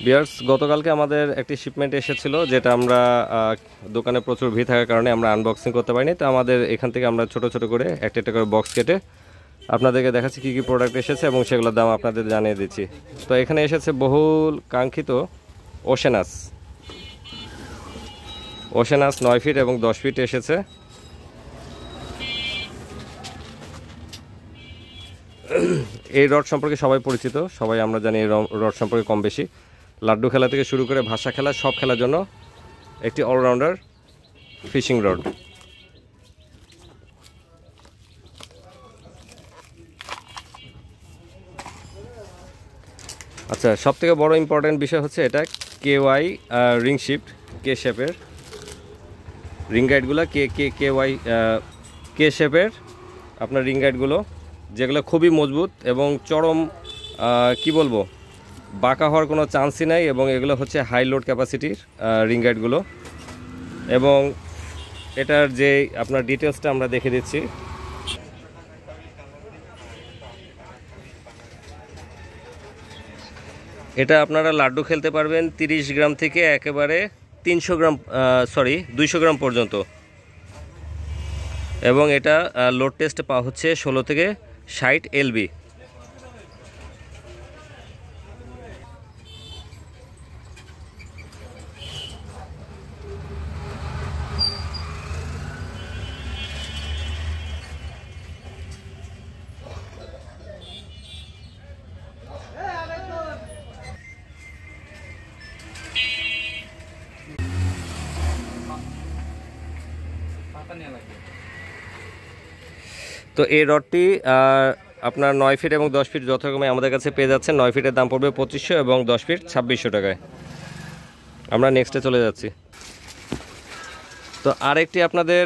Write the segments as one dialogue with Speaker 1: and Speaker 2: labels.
Speaker 1: বিয়ার্স, গতকালকে আমাদের একটি শিপমেন্ট এসেছিল, যেটা আমরা দোকানে প্রচুর ভিড় থাকার কারণে আমরা আনবক্সিং করতে পারিনি। তো আমাদের এখান থেকে আমরা ছোট ছোট করে একটা একটা করে বক্স কেটে আপনাদেরকে দেখাচ্ছি কী কী প্রোডাক্ট এসেছে এবং সেগুলোর দাম আপনাদের জানিয়ে দিচ্ছি। তো এখানে এসেছে বহুল কাঙ্ক্ষিত ওশেনাস 9 ফিট এবং 10 ফিট এসেছে। এই রড সম্পর্কে সবাই পরিচিত, সবাই আমরা জানি এই রড সম্পর্কে কম বেশি। লাড্ডু খেলা থেকে শুরু করে ভাষা খেলা, সব খেলার জন্য একটি অলরাউন্ডার ফিশিং রড। আচ্ছা, সবথেকে বড় ইম্পর্টেন্ট বিষয় হচ্ছে এটা KY রিং শিফট, কে শেপের রিং গাইডগুলো, কে শেপের আপনার রিং গাইডগুলো, যেগুলো খুবই মজবুত এবং চরম কি বলবো, বাঁকা হওয়ার কোনো চান্সই নাই। এবং এগুলো হচ্ছে হাই লোড ক্যাপাসিটির রিং গাইডগুলো। এবং এটার যে আপনার ডিটেলসটা আমরা দেখে দিচ্ছি। এটা আপনারা লাড্ডু খেলতে পারবেন 30 গ্রাম থেকে একেবারে 200 গ্রাম পর্যন্ত। এবং এটা লোড টেস্ট পাওয়া হচ্ছে 16 থেকে 60 LB। তো এই রডটি আপনার 9 ফিট এবং 10 ফিট যথাক্রমে আমাদের কাছে পেয়ে যাচ্ছেন। 9 ফিটের দাম পড়বে 2500 এবং 10 ফিট 2600 টাকায়। আমরা নেক্সটে চলে যাচ্ছি। তো আরেকটি আপনাদের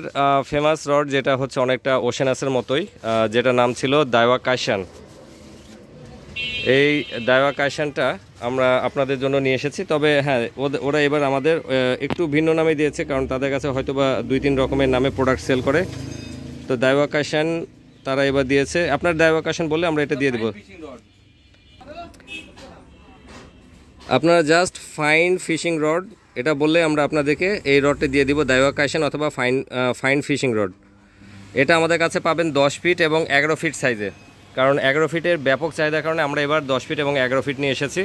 Speaker 1: ফেমাস রড, যেটা হচ্ছে অনেকটা ওশেনাসের মতোই, যেটা নাম ছিল দাইওয়া কাইশান। এই দাইওয়া কাইশানটা আমরা আপনাদের জন্য নিয়ে এসেছি। তবে হ্যাঁ, ওরা এবার আমাদের একটু ভিন্ন নামে দিয়েছে, কারণ তাদের কাছে হয়তো বা 2-3 রকমের নামে প্রোডাক্ট সেল করে। তো দাইওয়া কাইশান তারা এবার দিয়েছে। আপনার দাইওয়া কাইশান বললে আমরা এটা দিয়ে দেব। আপনারা জাস্ট ফাইন ফিশিং রড এটা বললে আমরা আপনাদেরকে এই রডটা দিয়ে দিব, দাইওয়া কাইশান অথবা ফাইন ফিশিং রড। এটা আমাদের কাছে পাবেন 10 ফিট এবং 11 ফিট সাইজে, কারণ 11 ফিটের ব্যাপক চাহিদার কারণে আমরা এবার 10 ফিট এবং 11 ফিট নিয়ে এসেছি।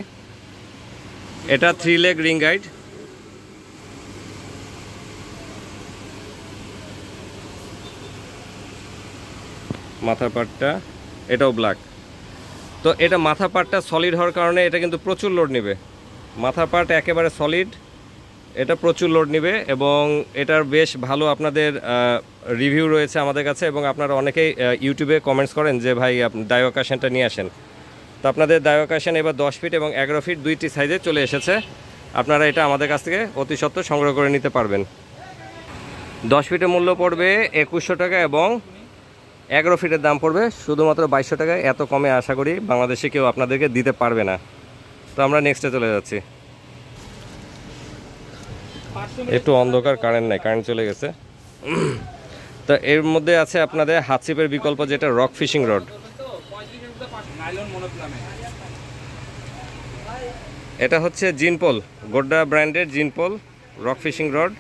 Speaker 1: এটা 3 লেগ রিং গাইড। মাথার পার্টটা এটাও ব্ল্যাক। তো এটা মাথা পার্টটা সলিড হওয়ার কারণে এটা কিন্তু প্রচুর লোড নেবে। মাথা পার্ট একেবারে সলিড, এটা প্রচুর লোড নেবে এবং এটার বেশ ভালো আপনাদের রিভিউ রয়েছে আমাদের কাছে। এবং আপনারা অনেকেই ইউটিউবে কমেন্টস করেন যে ভাই দাইওয়া কাইশানটা নিয়ে আসেন। তো আপনাদের দাইওয়া কাইশান এবার 10 ফিট এবং 11 ফিট দুইটি সাইজে চলে এসেছে। আপনারা এটা আমাদের কাছ থেকে অতি সত্ত্বর সংগ্রহ করে নিতে পারবেন। 10 ফিটের মূল্য পড়বে 2100 টাকা এবং 11 ফিটের দাম পড়বে শুধুমাত্র 2200 টাকায়। এত কমে আশা করি বাংলাদেশে কেউ আপনাদেরকে দিতে পারবে না। তো আমরা নেক্সটে চলে যাচ্ছি। একটু অন্ধকার, কারেন্ট নাই, কারেন্ট চলে গেছে। তো এর মধ্যে আছে আপনাদের হাতছিপের বিকল্প, যেটা রক ফিশিং রড। এটা হচ্ছে জিনপল, গোড্ডা ব্র্যান্ডের জিনপল রক ফিশিং রড।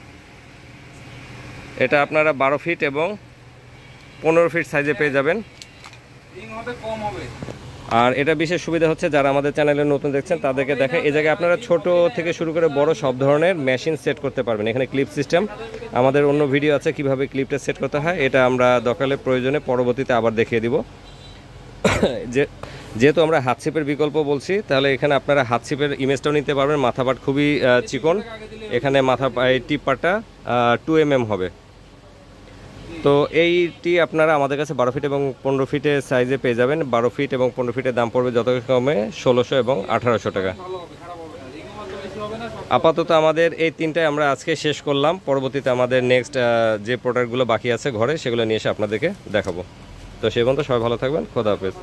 Speaker 1: এটা আপনারা 12 ফিট এবং 15 ফিট সাইজে পেয়ে যাবেন। আর এটা বিশেষ সুবিধা হচ্ছে, যারা আমাদের চ্যানেলে নতুন দেখছেন তাদেরকে দেখে, এই জায়গায় আপনারা ছোট থেকে শুরু করে বড় সব ধরনের মেশিন সেট করতে পারবেন। এখানে ক্লিপ সিস্টেম, আমাদের অন্য ভিডিও আছে কিভাবে ক্লিপটা সেট করতে হয়। এটা আমরা দরকারে প্রয়োজনে পরবর্তীতে আবার দেখিয়ে দিব। যেহেতু আমরা হাতছিপের বিকল্প বলছি, তাহলে এখানে আপনারা হাতছিপের ইমেজটাও নিতে পারবেন। মাথা পাট খুবই চিকন, এখানে মাথা টিপ পাটটা 2 mm হবে। তো এইটি আপনারা আমাদের কাছে 12 ফিট এবং 15 ফিটের সাইজে পেয়ে যাবেন। 12 ফিট এবং 15 ফিটের দাম পড়বে যথাক্রমে 1600 এবং 1800 টাকা। আপাতত আমাদের এই তিনটায় আমরা আজকে শেষ করলাম। পরবর্তীতে আমাদের নেক্সট যে প্রোডাক্টগুলো বাকি আছে ঘরে, সেগুলো নিয়ে এসে আপনাদেরকে দেখাবো। তো সেই পর্যন্ত সবাই ভালো থাকবেন। খোদা হাফেজ।